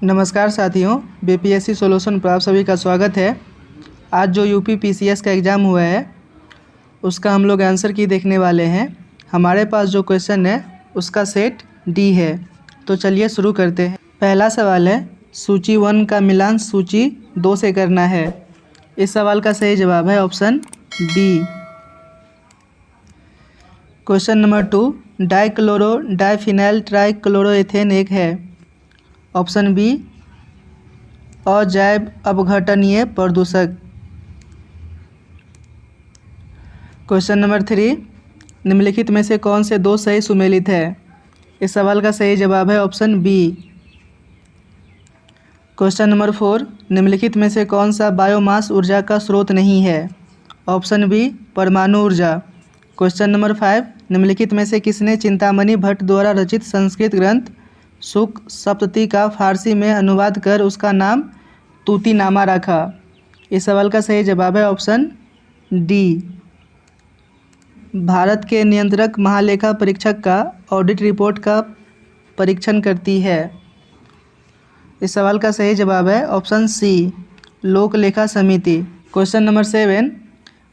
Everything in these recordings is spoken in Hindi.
नमस्कार साथियों, बीपीएससी सॉल्यूशन पर आप सभी का स्वागत है। आज जो यूपी पीसीएस का एग्ज़ाम हुआ है उसका हम लोग आंसर की देखने वाले हैं। हमारे पास जो क्वेश्चन है उसका सेट डी है। तो चलिए शुरू करते हैं। पहला सवाल है, सूची 1 का मिलान सूची 2 से करना है। इस सवाल का सही जवाब है option B. Question number 2, dichlorodiphenyltrichloroethane एक है। ऑप्शन बी, अजैव अपघटनीय प्रदूषक। क्वेश्चन नंबर 3, निम्नलिखित में से कौन से दो सही सुमेलित है। इस सवाल का सही जवाब है ऑप्शन बी। क्वेश्चन नंबर 4, निम्नलिखित में से कौन सा बायोमास ऊर्जा का स्रोत नहीं है। ऑप्शन बी, परमाणु ऊर्जा। क्वेश्चन नंबर 5, निम्नलिखित में से किसने चिंतामणि भट्ट द्वारा रचित संस्कृत ग्रंथ सुक सप्तती का फारसी में अनुवाद कर उसका नाम तूतीनामा रखा। इस सवाल का सही जवाब है ऑप्शन डी। भारत के नियंत्रक महालेखा परीक्षक का ऑडिट रिपोर्ट का परीक्षण करती है। इस सवाल का सही जवाब है ऑप्शन सी, लोक लेखा समिति। क्वेश्चन नंबर 7,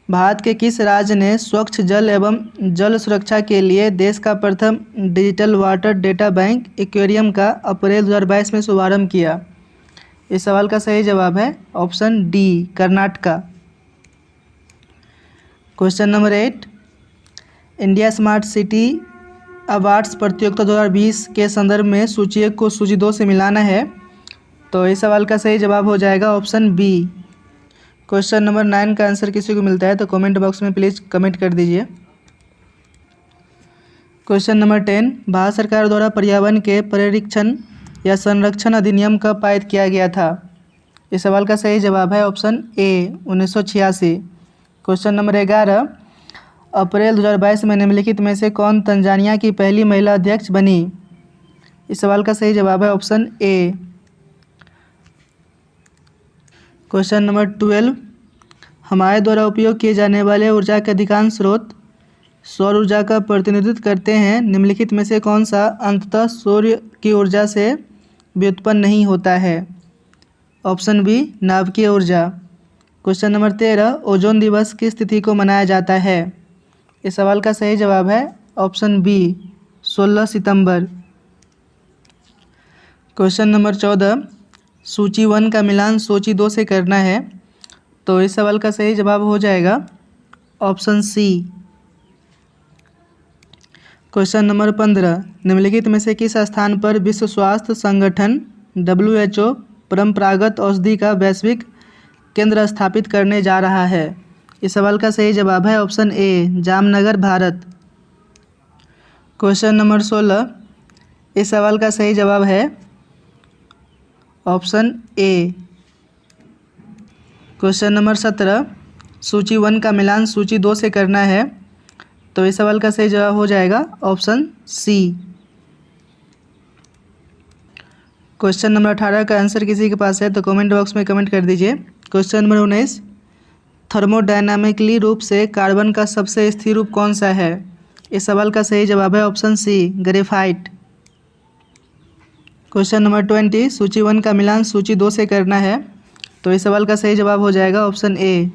भारत के किस राज्य ने स्वच्छ जल एवं जल सुरक्षा के लिए देश का प्रथम digital water data bank aquarium का अप्रैल 2022 में शुभारंभ किया। इस सवाल का सही जवाब है option D, Karnataka. Question number 8, India smart city awards प्रतियोगिता 2020 के संदर्भ में सूची 1 को सूची 2 से मिलाना है। तो इस सवाल का सही जवाब हो जाएगा ऑप्शन बी। क्वेश्चन नंबर 9 का आंसर किसी को मिलता है तो कमेंट बॉक्स में प्लीज़ कमेंट कर दीजिए। क्वेश्चन नंबर 10, भारत सरकार द्वारा पर्यावरण के परिरक्षण या संरक्षण अधिनियम कब पारित किया गया था। इस सवाल का सही जवाब है ऑप्शन ए, 1986। क्वेश्चन नंबर 11, अप्रैल 2022 में निम्नलिखित में से कौन तंजानिया की पहली महिला अध्यक्ष बनी। इस सवाल का सही जवाब है ऑप्शन ए। क्वेश्चन नंबर 12, हमारे द्वारा उपयोग किए जाने वाले ऊर्जा के अधिकांश स्रोत सौर ऊर्जा का प्रतिनिधित्व करते हैं। निम्नलिखित में से कौन सा अंततः सूर्य की ऊर्जा से व्युत्पन्न नहीं होता है। ऑप्शन बी, नाभिकीय ऊर्जा। क्वेश्चन नंबर 13, ओजोन दिवस किस तिथि को मनाया जाता है। इस सवाल का सही जवाब है ऑप्शन बी, 16 सितंबर। क्वेश्चन नंबर 14, सूची 1 का मिलान सूची 2 से करना है। तो इस सवाल का सही जवाब हो जाएगा ऑप्शन सी। क्वेश्चन नंबर 15, निम्नलिखित में से किस स्थान पर विश्व स्वास्थ्य संगठन WHO परंपरागत औषधि का वैश्विक केंद्र स्थापित करने जा रहा है। इस सवाल का सही जवाब है ऑप्शन ए, जामनगर, भारत। क्वेश्चन नंबर 16, इस सवाल का सही जवाब है ऑप्शन ए। क्वेश्चन नंबर 17, सूची 1 का मिलान सूची 2 से करना है। तो इस सवाल का सही जवाब हो जाएगा ऑप्शन सी। क्वेश्चन नंबर 18 का आंसर किसी के पास है तो कमेंट बॉक्स में कमेंट कर दीजिए। क्वेश्चन नंबर 19, थर्मोडायनामिकली रूप से कार्बन का सबसे स्थिर रूप कौन सा है। इस सवाल का सही जवाब है option C, graphite. Question number 20, सूची 1 का मिलान सूची 2 से करना है। तो इस सवाल का सही जवाब हो जाएगा option A.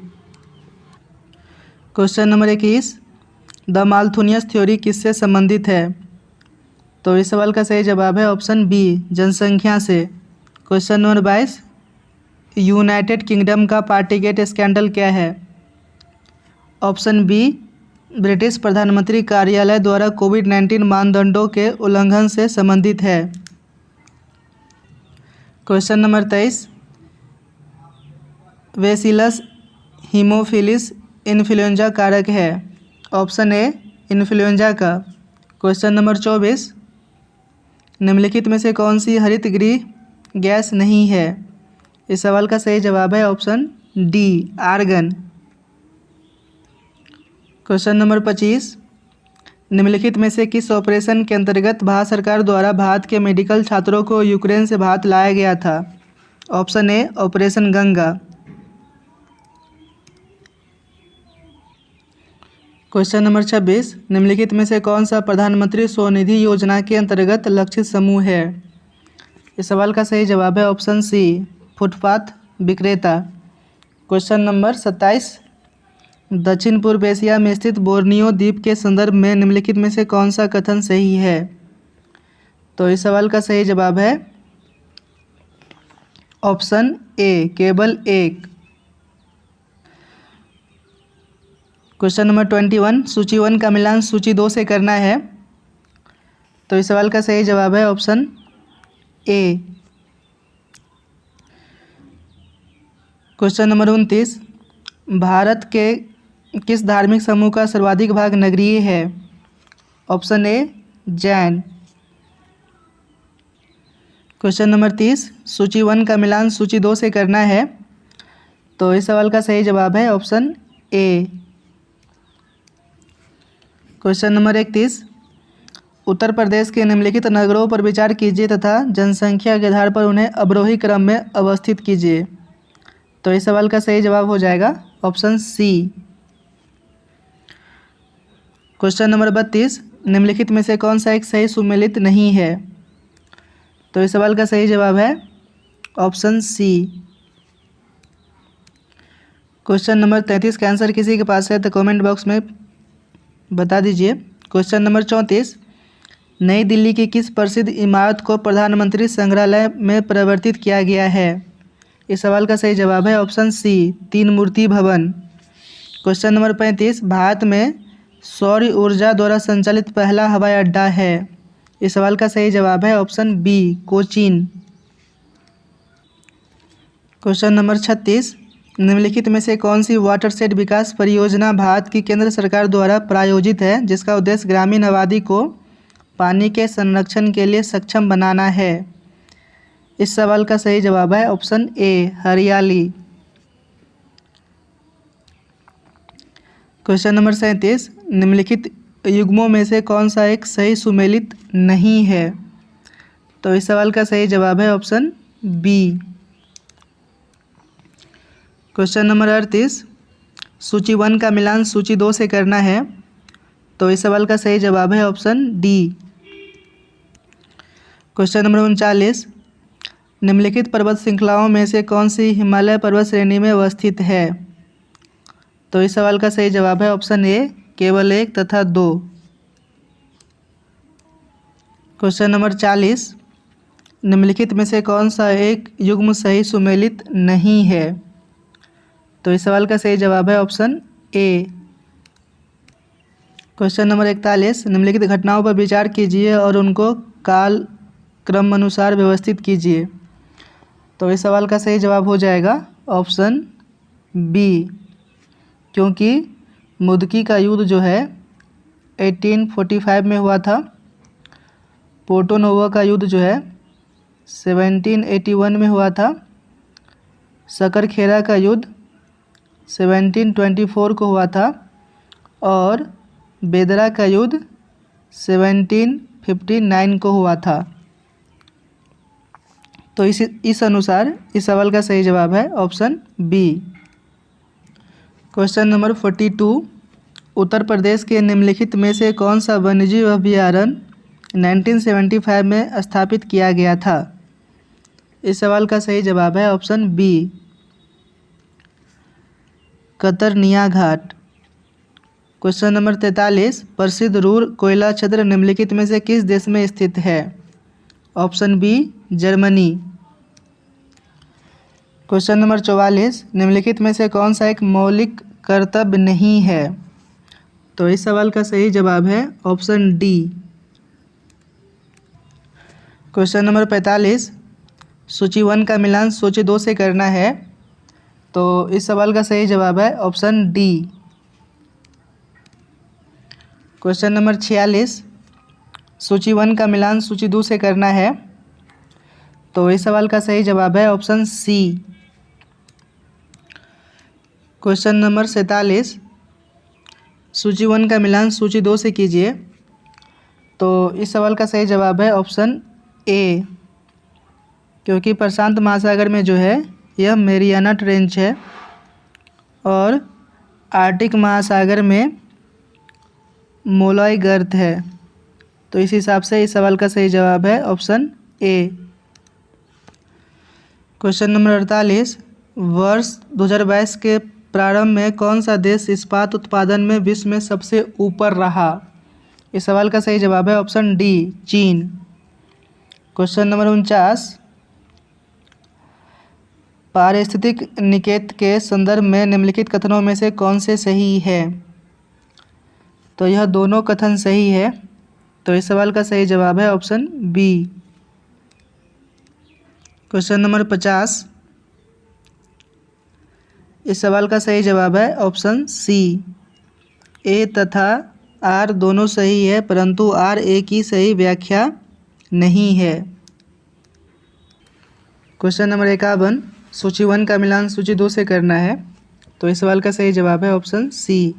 Question number 21, the Malthusian theory किससे संबंधित है। तो इस सवाल का सही जवाब है ऑप्शन बी, जनसंख्या से। क्वेश्चन नंबर 22, यूनाइटेड किंगडम का पार्टीगेट स्कैंडल क्या है। ऑप्शन बी, ब्रिटिश प्रधानमंत्री कार्यालय द्वारा कोविड-19 मानदंडों के उल्लंघन से संबंधित है। Question number 23, bacillus Haemophilus influenza कारक है। ऑप्शन ए, इन्फ्लुएंजा का। क्वेश्चन नंबर 24, निम्नलिखित में से कौन सी हरित गृह गैस नहीं है। इस सवाल का सही जवाब है option D, argon. Question number 25, निम्नलिखित में से किस ऑपरेशन के अंतर्गत भारत सरकार द्वारा भारत के मेडिकल छात्रों को यूक्रेन से भारत लाया गया था। Option A, operation Ganga. Question number 26, निम्नलिखित में से कौन सा प्रधानमंत्री स्वनिधि योजना के अंतर्गत लक्षित समूह है। इस सवाल का सही जवाब है ऑप्शन सी, फुटपाथ विक्रेता। क्वेश्चन नंबर 27, दक्षिण पूर्व एशिया में स्थित बोर्नियो द्वीप के संदर्भ में निम्नलिखित में से कौन सा कथन सही है? तो इस सवाल का सही जवाब है ऑप्शन ए, केवल एक। क्वेश्चन नंबर 21, सूची 1 का मिलान सूची 2 से करना है। तो इस सवाल का सही जवाब है option A. Question number 29, Bharat के किस धार्मिक समूह का सर्वाधिक भाग नगरीय है? ऑप्शन ए, जैन। क्वेश्चन नंबर 30, सूची 1 का मिलान सूची 2 से करना है। तो इस सवाल का सही जवाब है option A. Question number 31, Uttar Pradesh के निम्नलिखित नगरों पर विचार कीजिए तथा जनसंख्या के आधार पर उन्हें अवरोही क्रम में अवस्थित कीजिए। तो इस सवाल का सही जवाब हो जाएगा ऑप्शन सी। क्वेश्चन नंबर 32, निम्नलिखित में से कौन सा एक सही सुमेलित नहीं है? तो इस सवाल का सही जवाब है ऑप्शन सी। क्वेश्चन नंबर 33 का आंसर किसी के पास है तो कमेंट बॉक्स में बता दीजिए। क्वेश्चन नंबर 34, नई दिल्ली की किस प्रसिद्ध इमारत को प्रधानमंत्री संग्रहालय में परिवर्तित किया गया है? इस सवाल का सही जवाब है ऑप्शन सी, तीन मूर्ति भवन। क्वेश्चन नंबर 35, भारत में सौर ऊर्जा द्वारा संचालित पहला हवाई अड्डा है। इस सवाल का सही जवाब है option B, Cochin. Question number 36, निम्नलिखित में से कौन सी वाटरशेड विकास परियोजना भारत की केंद्र सरकार द्वारा प्रायोजित है जिसका उद्देश्य ग्रामीण आबादी को पानी के संरक्षण के लिए सक्षम बनाना है? इस सवाल का सही जवाब है ऑप्शन ए, हरियाली। क्वेश्चन नंबर 37, निम्नलिखित युग्मों में से कौन सा एक सही सुमेलित नहीं है? तो इस सवाल का सही जवाब है ऑप्शन बी। क्वेश्चन नंबर 38, सूची 1 का मिलान सूची 2 से करना है। तो इस सवाल का सही जवाब है ऑप्शन डी। क्वेश्चन नंबर 39, निम्नलिखित पर्वत श्रृंखलाओं में से कौन सी हिमालय पर्वत श्रेणी में अवस्थित है? तो इस सवाल का सही जवाब है ऑप्शन ए, केवल 1 तथा 2। क्वेश्चन नंबर 40, निम्नलिखित में से कौन सा एक युग्म सही सुमेलित नहीं है? तो इस सवाल का सही जवाब है ऑप्शन ए। क्वेश्चन नंबर 41, निम्नलिखित घटनाओं पर विचार कीजिए और उनको काल क्रम अनुसार व्यवस्थित कीजिए। तो इस सवाल का सही जवाब हो जाएगा ऑप्शन बी, क्योंकि मुदकी का युद्ध जो है 1845 में हुआ था। पोर्टो नोवो का युद्ध जो है 1781 में हुआ था। सकरखेरा का युद्ध 1724 को हुआ था और बेदरा का युद्ध 1759 को हुआ था। तो इस अनुसार इस सवाल का सही जवाब है option B. Question number 42, Uttar Pradesh के निम्नलिखित में से कौन सा वन्यजीव अभयारण्य 1975 में स्थापित किया गया था? इस सवाल का सही जवाब है ऑप्शन बी, कतरनिया घाट। क्वेश्चन नंबर 43, प्रसिद्ध रूर कोयला क्षेत्र निम्नलिखित में से किस देश में स्थित है? Option B, Germany. Question number 44, निम्नलिखित में से कौन सा एक मौलिक कर्तव्य नहीं है? तो इस सवाल का सही जवाब है ऑप्शन डी। क्वेश्चन नंबर 45, सूची 1 का मिलान सूची 2 से करना है। तो इस सवाल का सही जवाब है ऑप्शन डी। क्वेश्चन नंबर 46, सूची 1 का मिलान सूची 2 से करना है। तो इस सवाल का सही जवाब है ऑप्शन सी। क्वेश्चन नंबर 47, सूची 1 का मिलान सूची 2 से कीजिए। तो इस सवाल का सही जवाब है ऑप्शन ए, क्योंकि प्रशांत महासागर में जो है यह मेरियाना ट्रेंच है और आर्कटिक महासागर में मोलॉय गर्त है। तो इस हिसाब से इस सवाल का सही जवाब है ऑप्शन ए। क्वेश्चन नंबर 48, वर्ष 2022 के प्रारंभ में कौन सा देश इस्पात उत्पादन में विश्व में सबसे ऊपर रहा? इस सवाल का सही जवाब है ऑप्शन डी, चीन। क्वेश्चन नंबर 49, पारिस्थितिक निकेत के संदर्भ में निम्नलिखित कथनों में से कौन से सही है? तो यह दोनों कथन सही है। तो इस सवाल का सही जवाब है ऑप्शन बी। क्वेश्चन नंबर 50, इस सवाल का सही जवाब है ऑप्शन सी, ए तथा आर दोनों सही है, परंतु आर ए की सही व्याख्या नहीं है। क्वेश्चन नंबर 51, सूची 1 का मिलान सूची 2 से करना है। तो इस सवाल का सही जवाब है ऑप्शन सी।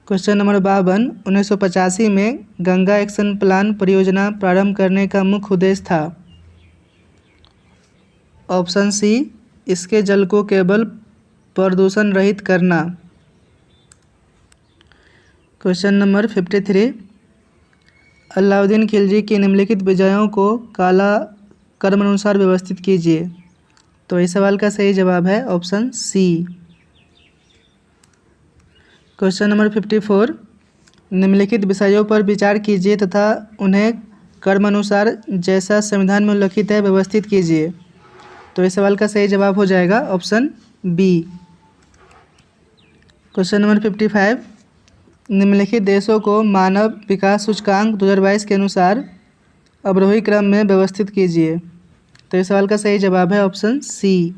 क्वेश्चन नंबर 52, 1985 में गंगा एक्शन प्लान परियोजना प्रारंभ करने का मुख्य उद्देश्य था। ऑप्शन सी, इसके जल को केवल प्रदूषण रहित करना। क्वेश्चन नंबर 53, अलाउद्दीन खिलजी की निम्नलिखित विजयों को काला क्रमानुसार व्यवस्थित कीजिए। तो इस सवाल का सही जवाब है ऑप्शन सी। क्वेश्चन नंबर 54, निम्नलिखित विषयों पर विचार कीजिए तथा उन्हें क्रमानुसार जैसा संविधान में उल्लिखित है व्यवस्थित कीजिए। तो इस सवाल का सही जवाब हो जाएगा ऑप्शन बी। क्वेश्चन नंबर 55, निम्नलिखित देशों को मानव विकास सूचकांक 2022 के अनुसार अवरोही क्रम में व्यवस्थित कीजिए। तो इस सवाल का सही जवाब है ऑप्शन सी।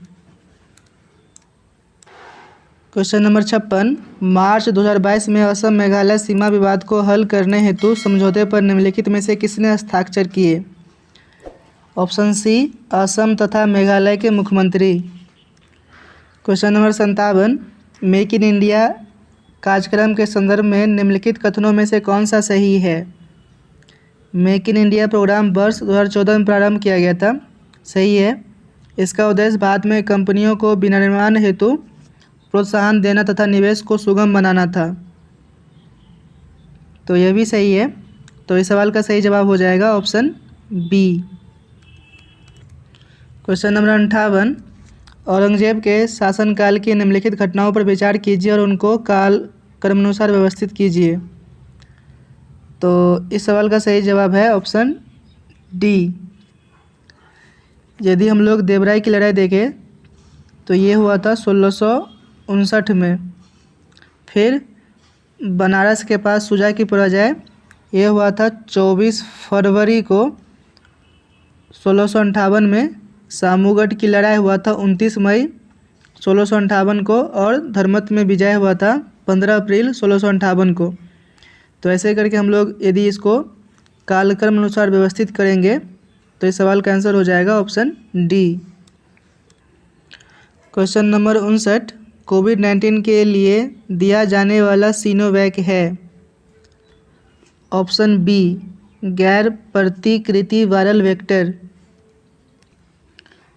क्वेश्चन नंबर 56, मार्च 2022 में असम मेघालय सीमा विवाद को हल करने हेतु समझौते पर निम्नलिखित में से किसने हस्ताक्षर किए? ऑप्शन सी, असम तथा मेघालय के मुख्यमंत्री। Question number 57, make in India कार्यक्रम के संदर्भ में निम्नलिखित कथनों में से कौन सा सही है? मेक इन इंडिया प्रोग्राम वर्ष 2014 में प्रारंभ किया गया था, सही है। इसका उद्देश्य भारत में कंपनियों को विनिर्माण हेतु प्रोत्साहन देना तथा निवेश को सुगम बनाना था। तो यह भी सही है। तो इस सवाल का सही जवाब हो जाएगा option B. Question number 58, Aurangzeb के शासनकाल की निम्नलिखित घटनाओं पर विचार कीजिए और उनको काल क्रमानुसार व्यवस्थित कीजिए। तो इस सवाल का सही जवाब है ऑप्शन डी। यदि हम लोग देवराय की लड़ाई देखें तो ये हुआ था 1659 में। फिर बनारस के पास सुजा की पराजय ये हुआ था 24 फरवरी को 1658 में। सामूगढ़ की लड़ाई हुआ था 29 मई 1658 को और धर्मत में विजय हुआ था 15 अप्रैल 1658 को। तो ऐसे करके हम लोग यदि इसको कालक्रम अनुसार व्यवस्थित करेंगे तो इस सवाल का आंसर हो जाएगा ऑप्शन डी। क्वेश्चन नंबर 59, कोविड-19 के लिए दिया जाने वाला सिनोवैक है। ऑप्शन बी, गैर प्रतिकृति वायरल वेक्टर।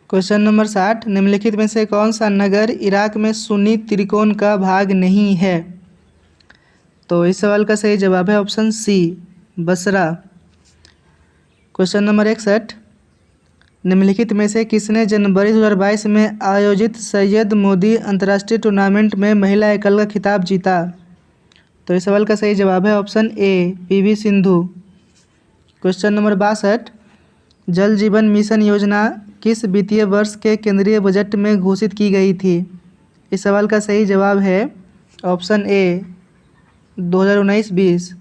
क्वेश्चन नंबर 60, निम्नलिखित में से कौन सा नगर इराक में सुन्नी त्रिकोण का भाग नहीं है? तो इस सवाल का सही जवाब है option C, Basra. Question number 61, निम्नलिखित में से किसने जनवरी 2022 में आयोजित सैयद मोदी अंतर्राष्ट्रीय टूर्नामेंट में महिला एकल का खिताब जीता? तो इस सवाल का सही जवाब है ऑप्शन ए, पीवी सिंधु। क्वेश्चन नंबर 62, जल जीवन मिशन योजना किस वित्तीय वर्ष के केंद्रीय बजट में घोषित की गई थी? इस सवाल का सही जवाब है ऑप्शन ए, 2019-20।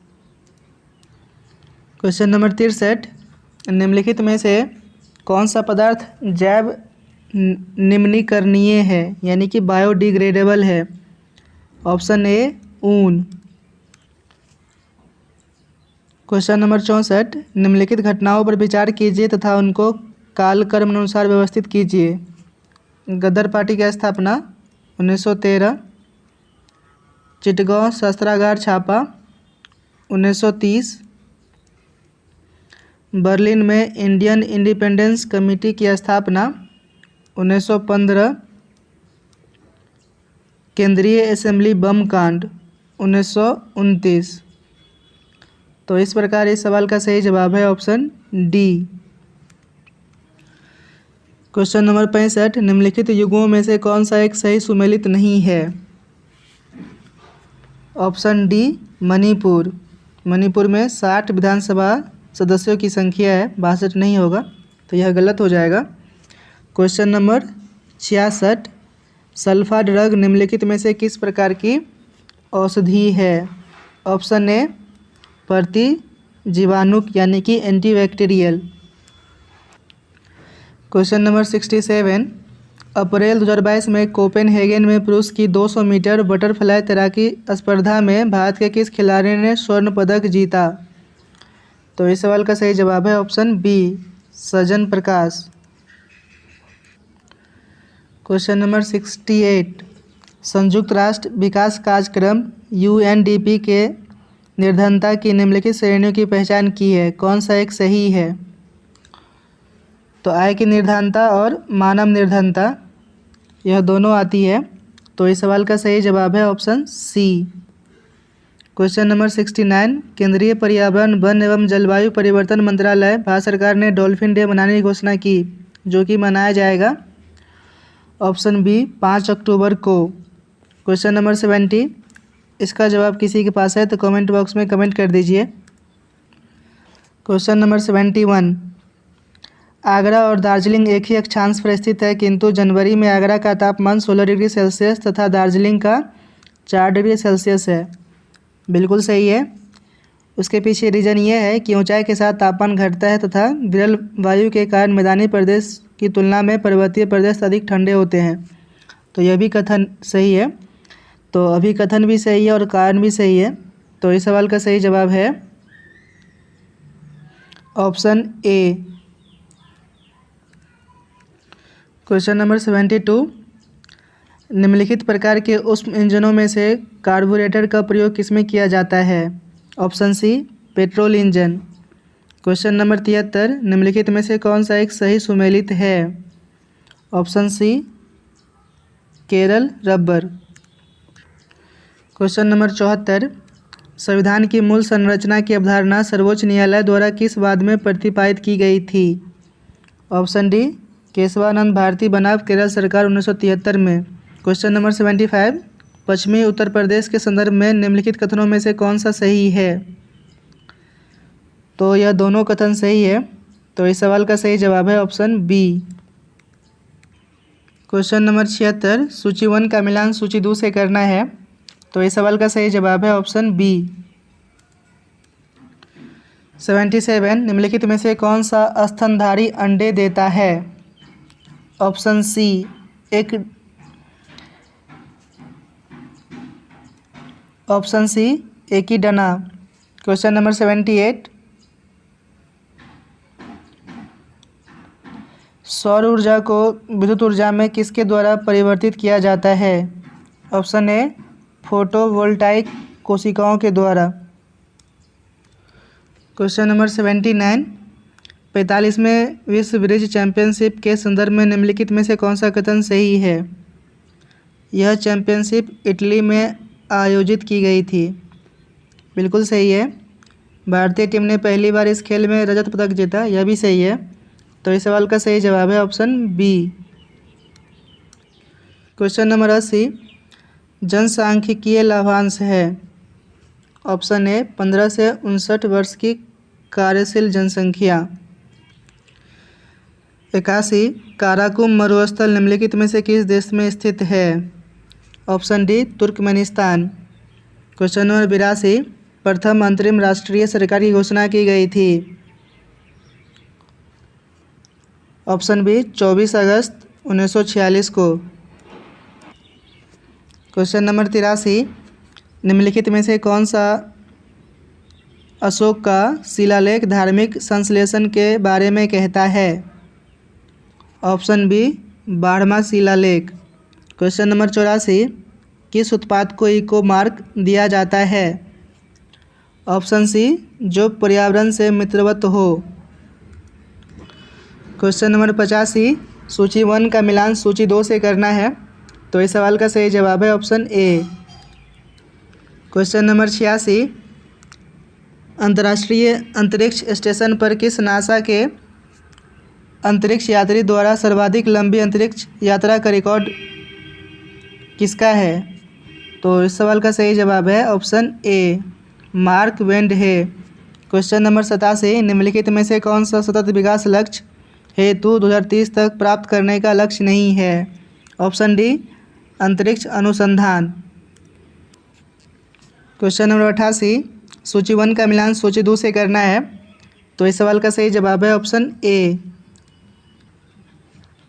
क्वेश्चन नंबर 63, निम्नलिखित में से कौन सा पदार्थ जैव निम्नीकरणीय है यानी कि बायोडिग्रेडेबल है? ऑप्शन ए, ऊन। क्वेश्चन नंबर 64, निम्नलिखित घटनाओं पर विचार कीजिए तथा उनको कालक्रम अनुसार व्यवस्थित कीजिए। गदर पार्टी की स्थापना 1913, चिटगांव शस्त्रागार छापा 1930, बर्लिन में इंडियन इंडिपेंडेंस कमेटी की स्थापना 1915, केंद्रीय असेंबली बम कांड 1929। तो इस प्रकार इस सवाल का सही जवाब है ऑप्शन डी। क्वेश्चन नंबर 65, निम्नलिखित युगों में से कौन सा एक सही सुमेलित नहीं है? Option D Manipur. मणिपुर में 60 विधानसभा सदस्यों की संख्या है, 62 नहीं होगा, तो यह गलत हो जाएगा। क्वेश्चन नंबर 66, सल्फा ड्रग निम्नलिखित में से किस प्रकार की औषधि है? ऑप्शन ए प्रतिजीवाणुक यानी कि एंटीबैक्टीरियल। क्वेश्चन नंबर 67, अप्रैल 2022 में कोपेनहेगन में पुरुष की 200 मीटर बटरफ्लाई तैराकी स्पर्धा में भारत के किस खिलाड़ी ने स्वर्ण पदक जीता? तो इस सवाल का सही जवाब है ऑप्शन बी सजन प्रकाश। क्वेश्चन नंबर 68, संयुक्त राष्ट्र विकास कार्यक्रम UNDP के निर्धनता की निम्नलिखित श्रेणियों की पहचान की है, कौन सा एक सही है? तो आय की निर्धनता और मानव निर्धनता यह दोनों आती है, तो इस सवाल का सही जवाब है ऑप्शन सी। क्वेश्चन नंबर 69, केंद्रीय पर्यावरण वन एवं जलवायु परिवर्तन मंत्रालय भारत सरकार ने डॉल्फिन डे मनाने की घोषणा की, जो कि मनाया जाएगा ऑप्शन बी 5 अक्टूबर को। क्वेश्चन नंबर 70, इसका जवाब किसी के पास है तो कमेंट बॉक्स में कमेंट कर दीजिए। क्वेश्चन नंबर 71, आगरा और दार्जिलिंग एक ही अक्षांश पर स्थित है, किंतु जनवरी में आगरा का तापमान 16 डिग्री सेल्सियस तथा दार्जिलिंग का 4 डिग्री सेल्सियस है। बिल्कुल सही है। उसके पीछे रीज़न ये है कि ऊंचाई के साथ तापमान घटता है तथा विरल वायु के कारण मैदानी प्रदेश की तुलना में पर्वतीय प्रदेश अधिक ठंडे होते हैं। तो यह भी कथन सही है। तो अभी कथन भी सही है और कारण भी सही है। तो इस सवाल का सही जवाब है ऑप्शन ए। क्वेश्चन नंबर 72, निम्नलिखित प्रकार के ऊष्म इंजनों में से कार्बोरेटर का प्रयोग किसमें किया जाता है? Option C petrol engine. Question number 73, निम्नलिखित में से कौन सा एक सही सुमेलित है? Option C Kerala rubber. Question number 74, संविधान की मूल संरचना की अवधारणा सर्वोच्च न्यायालय द्वारा किस वाद में प्रतिपादित की गई थी? ऑप्शन डी केशवानंद भारती बनाम केरल सरकार 1973 में। क्वेश्चन नंबर 75, पश्चिमी उत्तर प्रदेश के संदर्भ में निम्नलिखित कथनों में से कौन सा सही है? तो यह दोनों कथन सही है। तो इस सवाल का सही जवाब है ऑप्शन बी। क्वेश्चन नंबर 76, सूची 1 का मिलान सूची 2 से करना है। तो इस सवाल का सही जवाब है ऑप्शन बी। 77, निम्नलिखित में से कौन सा स्तनधारी अंडे देता है? ऑप्शन सी एक ऑप्शन सी एकीडना। क्वेश्चन नंबर 78, सौर ऊर्जा को विद्युत ऊर्जा में किसके द्वारा परिवर्तित किया जाता है? ऑप्शन ए फोटोवोल्टाइक कोशिकाओं के द्वारा। क्वेश्चन नंबर 79, 45वें विश्व ब्रिज चैंपियनशिप के संदर्भ में निम्नलिखित में से कौन सा कथन सही है? यह चैंपियनशिप इटली में आयोजित की गई थी। बिल्कुल सही है। भारतीय टीम ने पहली बार इस खेल में रजत पदक जीता, यह भी सही है। तो इस सवाल का सही जवाब है ऑप्शन बी। क्वेश्चन नंबर 80, जनसांख्यिकीय लाभांश है। ऑप्शन ए 15 से 59 वर्ष की कार्यशील जनसंख्या। 81, काराकुम मरुस्थल निम्नलिखित में से किस देश में स्थित है? Option D Turkmenistan. Question number 82, प्रथम अंतरिम राष्ट्रीय सरकार की घोषणा की गई थी। ऑप्शन बी 24 अगस्त 1946 को। क्वेश्चन नंबर 83, निम्नलिखित में से कौन सा अशोक का शिलालेख धार्मिक संश्लेषण के बारे में कहता है? ऑप्शन बी बारहवां शिलालेख। क्वेश्चन नंबर 84, किस उत्पाद को इको मार्क दिया जाता है? ऑप्शन सी जो पर्यावरण से मित्रवत हो। क्वेश्चन नंबर 85, सूची 1 का मिलान सूची 2 से करना है। तो इस सवाल का सही जवाब है ऑप्शन ए। क्वेश्चन नंबर 86, अंतर्राष्ट्रीय अंतरिक्ष स्टेशन पर किस नासा के अंतरिक्ष यात्री द्वारा सर्वाधिक लंबी अंतरिक्ष यात्रा का रिकॉर्ड किसका है? तो इस सवाल का सही जवाब है ऑप्शन ए, मार्क वेंड है। क्वेश्चन नंबर 87, निम्नलिखित में से कौन सा सतत विकास लक्ष्य हेतु 2030 तक प्राप्त करने का लक्ष्य नहीं है? ऑप्शन डी, अंतरिक्ष अनुसंधान। क्वेश्चन नंबर 88, सूची 1 का मिलान सूची 2 से करना है। तो इस सवाल का सही जवाब है ऑप्शन ए।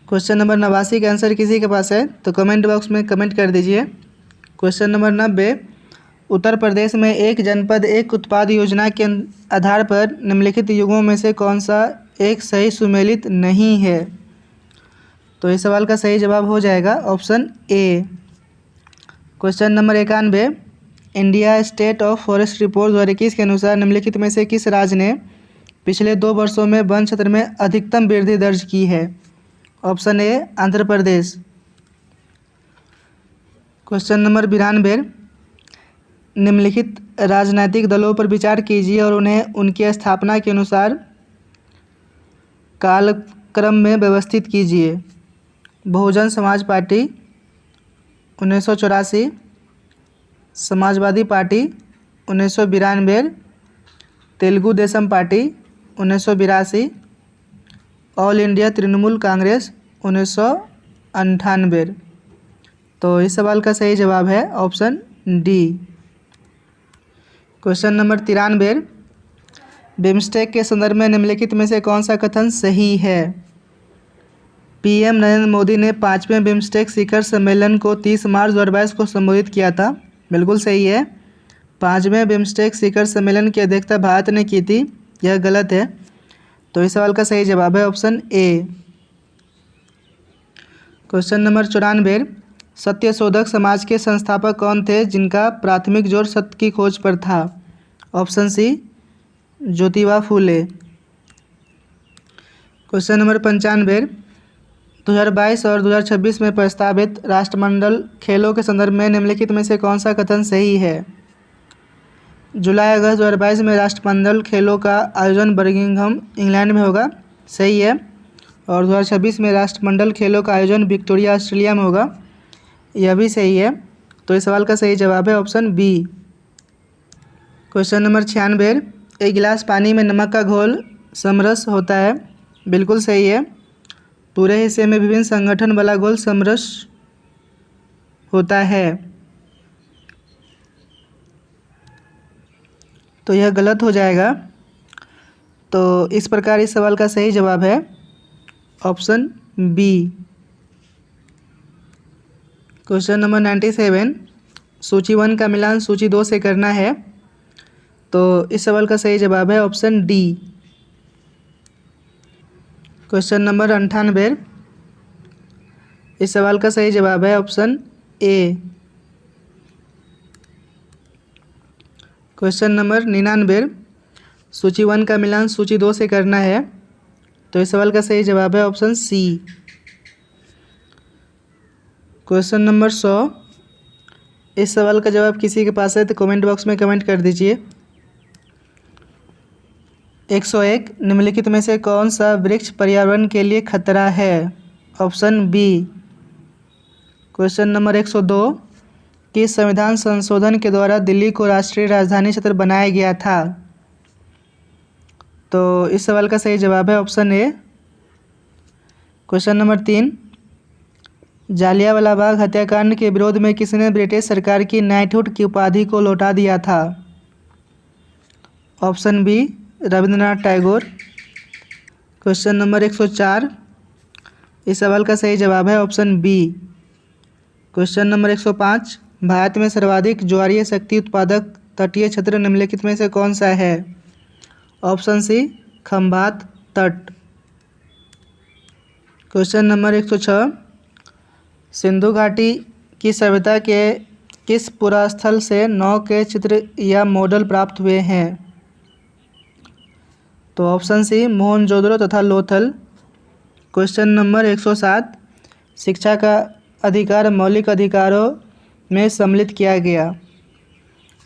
क्वेश्चन नंबर 89 का आंसर किसी के पास है तो कमेंट बॉक्स में कमेंट कर दीजिए। क्वेश्चन नंबर 90, उत्तर प्रदेश में एक जनपद एक उत्पाद योजना के आधार पर निम्नलिखित युगों में से कौन सा एक सही सुमेलित नहीं है? तो इस सवाल का सही जवाब हो जाएगा option A. Question number 91, India state of forest report 2021 के अनुसार निम्नलिखित में से किस राज्य ने पिछले 2 वर्षों में वन क्षेत्र में अधिकतम वृद्धि दर्ज की है? ऑप्शन ए, आंध्र प्रदेश। क्वेश्चन नंबर 92, निम्नलिखित राजनीतिक दलों पर विचार कीजिए और उन्हें उनकी स्थापना के अनुसार कालक्रम में व्यवस्थित कीजिए। Bahujan Samaj party 1984, Samajwadi party 1992, Telugu Desam party 1982, all India Trinamool Congress 1998। तो इस सवाल का सही जवाब है option D. Question number 93, BIMSTEC के संदर्भ में निम्नलिखित में से कौन सा कथन सही है? पीएम नरेंद्र मोदी ने 5वें बिम्स्टेक शिखर सम्मेलन को 30 मार्च 2022 को संबोधित किया था। बिल्कुल सही है। 5वें बिम्स्टेक शिखर सम्मेलन की अध्यक्षता भारत ने की थी, यह गलत है। तो इस सवाल का सही जवाब है option A. Question number 94, Satyashodhak Samaj के संस्थापक कौन थे जिनका प्राथमिक जोर सत्य की खोज पर था? Option C, Jyotiba Phule. Question number 95, 2022 और 2026 में प्रस्तावित राष्ट्रमंडल खेलों के संदर्भ में निम्नलिखित में से कौन सा कथन सही है? जुलाई अगस्त 2022 में राष्ट्रमंडल खेलों का आयोजन बर्मिंघम इंग्लैंड में होगा, सही है। और 2026 में राष्ट्रमंडल खेलों का आयोजन विक्टोरिया ऑस्ट्रेलिया में होगा, यह भी सही है। तो इस सवाल का सही जवाब है ऑप्शन बी। क्वेश्चन नंबर 96, एक गिलास पानी में नमक का घोल समरस होता है। बिल्कुल सही है। पूरे हिस्से में विभिन्न संगठन वाला घोल समरस होता है, तो यह गलत हो जाएगा। तो इस प्रकार इस सवाल का सही जवाब है ऑप्शन बी। क्वेश्चन नंबर 97, सूची 1 का मिलान सूची 2 से करना है। तो इस सवाल का सही जवाब है ऑप्शन डी। क्वेश्चन नंबर 98, इस सवाल का सही जवाब है ऑप्शन ए। क्वेश्चन नंबर 99, सूची 1 का मिलान सूची 2 से करना है। तो इस सवाल का सही जवाब है ऑप्शन सी। क्वेश्चन नंबर 100, इस सवाल का जवाब किसी के पास है तो कमेंट बॉक्स में कमेंट कर दीजिए। 101, निम्नलिखित में से कौन सा वृक्ष पर्यावरण के लिए खतरा है? Option B. क्वेश्चन नंबर 102, किस संविधान संशोधन के द्वारा दिल्ली को राष्ट्रीय राजधानी क्षेत्र बनाया गया था? तो इस सवाल का सही जवाब है option A. Question number 3, Jallianwala Bagh हत्याकांड के विरोध में किसने ब्रिटिश सरकार की नाइटहुड की उपाधि को लौटा दिया था? Option B, Rabindranath Tagore. Question number 104, इस सवाल का सही जवाब है option B. Question number 105, Bharat में सर्वाधिक ज्वारीय शक्ति उत्पादक तटीय क्षेत्र निम्नलिखित में से कौन सा है? ऑप्शन सी, खंभात तट। क्वेश्चन नंबर 106, सिंधु घाटी की सभ्यता के किस पुरास्थल से नौ के चित्र या मॉडल प्राप्त हुए हैं? तो ऑप्शन सी, मोहनजोदड़ो तथा लोथल। क्वेश्चन नंबर 107, शिक्षा का अधिकार मौलिक अधिकारों में सम्मिलित किया गया।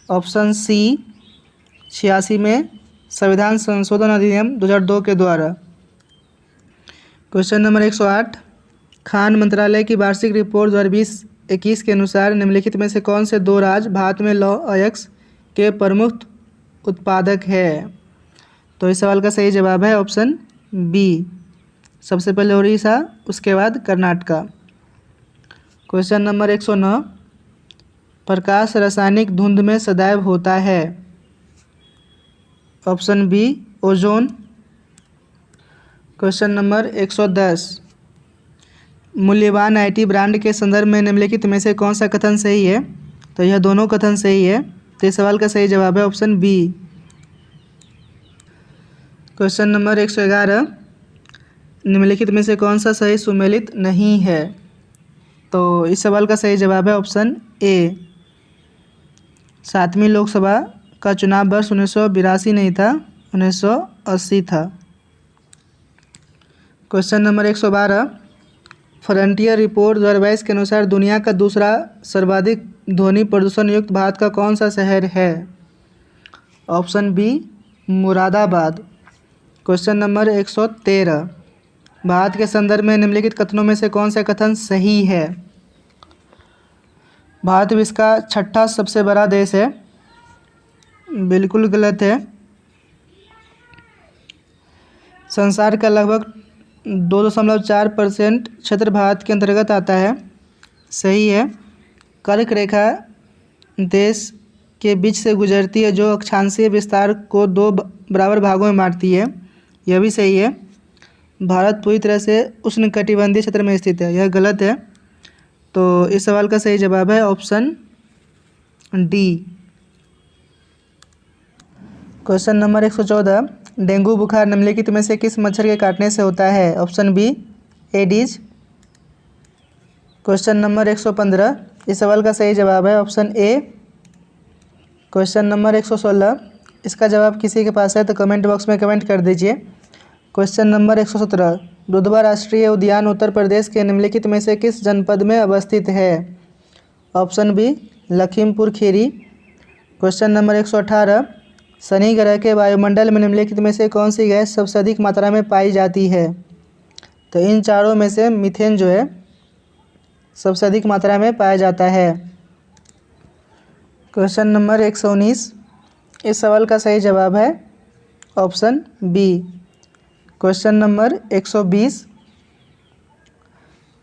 ऑप्शन सी, 86 में संविधान संशोधन अधिनियम 2002 के द्वारा। क्वेश्चन नंबर 108, खान मंत्रालय की वार्षिक रिपोर्ट 2020-21 के अनुसार निम्नलिखित में से कौन से दो राज्य भारत में लौह अयस्क के प्रमुख उत्पादक है? तो इस सवाल का सही जवाब है ऑप्शन बी, सबसे पहले उड़ीसा, उसके बाद कर्नाटका। क्वेश्चन नंबर 109, प्रकाश रासायनिक धुंध में सदैव होता है? Option B, ozone. Question number 110, मूल्यवान आईटी ब्रांड के संदर्भ में निम्नलिखित में से कौन सा कथन सही है? तो यह दोनों कथन सही है, तो इस सवाल का सही जवाब है ऑप्शन बी। क्वेश्चन नंबर 111, निम्नलिखित में से कौन सा सही सुमेलित नहीं है? तो इस सवाल का सही जवाब है ऑप्शन ए, 7वीं लोकसभा का चुनाव वर्ष 1982 नहीं था, 1980 था। क्वेश्चन नंबर 112, फ्रंटियर रिपोर्ट 2022 के अनुसार दुनिया का दूसरा सर्वाधिक ध्वनि प्रदूषण युक्त भारत का कौन सा शहर है? Option B, Moradabad. Question number 113, Bharat के संदर्भ में निम्नलिखित कथनों में से कौन सा कथन सही है? भारत विश्व का 6ठा सबसे बड़ा देश है, बिल्कुल गलत है। संसार का लगभग 2.4% क्षेत्र भारत के अंतर्गत आता है, सही है। कर्क रेखा देश के बीच से गुजरती है, जो अक्षांशीय विस्तार को 2 बराबर भागों में बांटती है, यह भी सही है। भारत पूरी तरह से उष्णकटिबंधीय क्षेत्र में स्थित है, यह गलत है। तो इस सवाल का सही जवाब है option D. Question number 114, dengue बुखार निम्नलिखित में से किस मच्छर के काटने से होता है? Option B, Aedes. Question number 115, इस सवाल का सही जवाब है ऑप्शन ए। क्वेश्चन नंबर 116, इसका जवाब किसी के पास है तो कमेंट बॉक्स में कमेंट कर दीजिए। क्वेश्चन नंबर 117, दुधवा राष्ट्रीय उद्यान उत्तर प्रदेश के निम्नलिखित में से किस जनपद में अवस्थित है? Option B, Lakhimpur Kheri. Question number 118, शनि ग्रह के वायुमंडल में निम्नलिखित में से कौन सी गैस सबसे अधिक मात्रा में पाई जाती है? तो इन चारों में से मीथेन जो है सबसे अधिक मात्रा में पाया जाता है। क्वेश्चन नंबर 119, इस सवाल का सही जवाब है ऑप्शन बी। क्वेश्चन नंबर 120,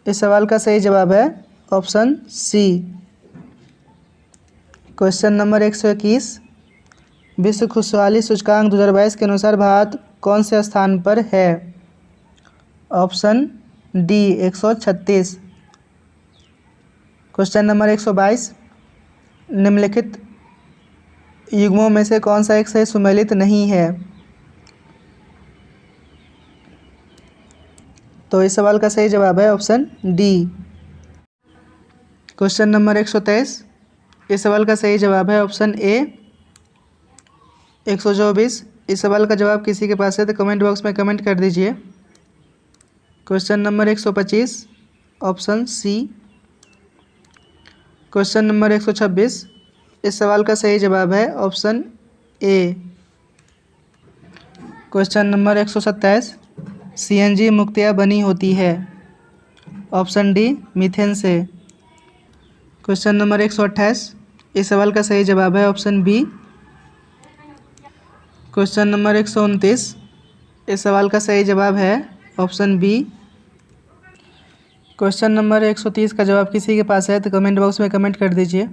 इस सवाल का सही जवाब है ऑप्शन सी। क्वेश्चन नंबर 121, विश्व खुशहाली सूचकांक 2022 के अनुसार भारत कौन से स्थान पर है? Option D, 136। क्वेश्चन नंबर 122, निम्नलिखित युग्मों में से कौन सा एक सही सुमेलित नहीं है? तो इस सवाल का सही जवाब है ऑप्शन डी। क्वेश्चन नंबर 123, इस सवाल का सही जवाब है ऑप्शन ए। 124, इस सवाल का जवाब किसी के पास है तो कमेंट बॉक्स में कमेंट कर दीजिए। Question number 125, option C. Question number 126, इस सवाल का सही जवाब है option A. Question number 127, CNG मुक्तियाँ बनी होती है? ऑप्शन डी, मीथेन से। क्वेश्चन नंबर 128, इस सवाल का सही जवाब है ऑप्शन बी। क्वेश्चन नंबर 129, इस सवाल का सही जवाब है ऑप्शन बी। क्वेश्चन नंबर 130 का जवाब किसी के पास है तो कमेंट बॉक्स में कमेंट कर दीजिए।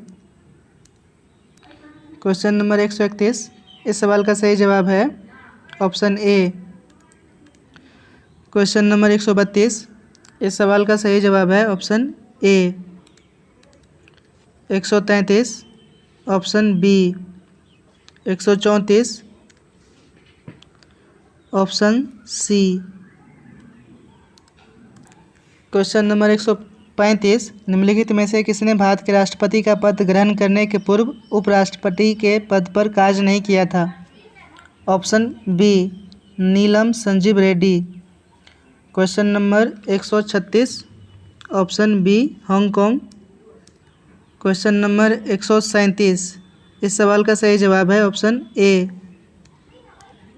क्वेश्चन नंबर 131, इस सवाल का सही जवाब है ऑप्शन ए। क्वेश्चन नंबर 132, इस सवाल का सही जवाब है option A. 133, option B. 134, option C. Question number 135, निम्नलिखित में से किसने भारत के राष्ट्रपति का पद ग्रहण करने के पूर्व उपराष्ट्रपति के पद पर कार्य नहीं किया था? Option B, Neelam Sanjiva Reddy. Question number 136, option B, Hong Kong. Question number 137, इस सवाल का सही जवाब है ऑप्शन ए।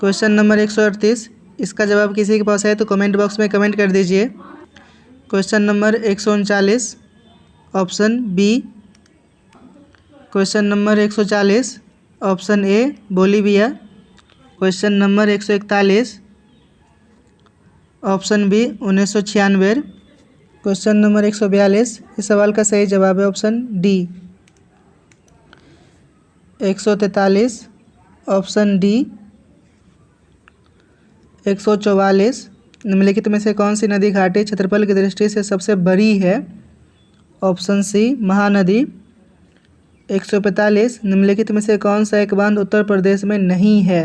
क्वेश्चन नंबर 138, इसका जवाब किसी के पास है तो कमेंट बॉक्स में कमेंट कर दीजिए। Question number 139 option B. Question number 140 option A Bolivia. Question number 141 option B 1996। Question number 142, इस सवाल का सही जवाब है ऑप्शन डी 143 ऑप्शन डी। 144, निम्नलिखित में से कौन सी नदी घाटी क्षेत्रफल की दृष्टि से सबसे बड़ी है? ऑप्शन सी महानदी। 145, निम्नलिखित में से कौन सा एक बांध उत्तर प्रदेश में नहीं है?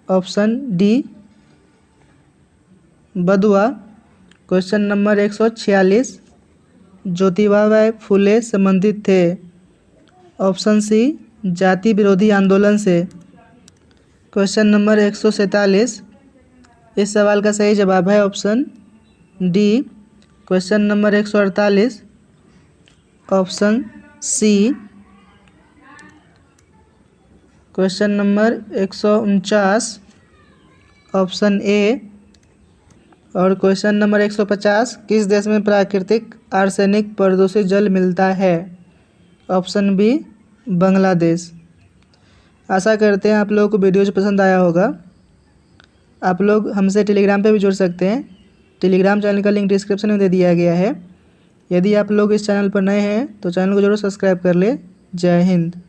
Option D Badua. Question number 146, Jyotiba Phule संबंधित थे? ऑप्शन सी जाति विरोधी आंदोलन से। क्वेश्चन नंबर 147, इस सवाल का सही जवाब है option D. Question number 148 option C. Question number 149 option A. और क्वेश्चन नंबर 150, किस देश में प्राकृतिक आर्सेनिक प्रदूषित जल मिलता है? Option B Bangladesh. आशा करते हैं आप लोगों को वीडियो जो पसंद आया होगा। आप लोग हमसे टेलीग्राम पे भी जुड़ सकते हैं। टेलीग्राम चैनल का लिंक डिस्क्रिप्शन में दे दिया गया है। यदि आप लोग इस चैनल पर नए हैं तो चैनल को जरूर सब्सक्राइब कर ले। जय हिंद।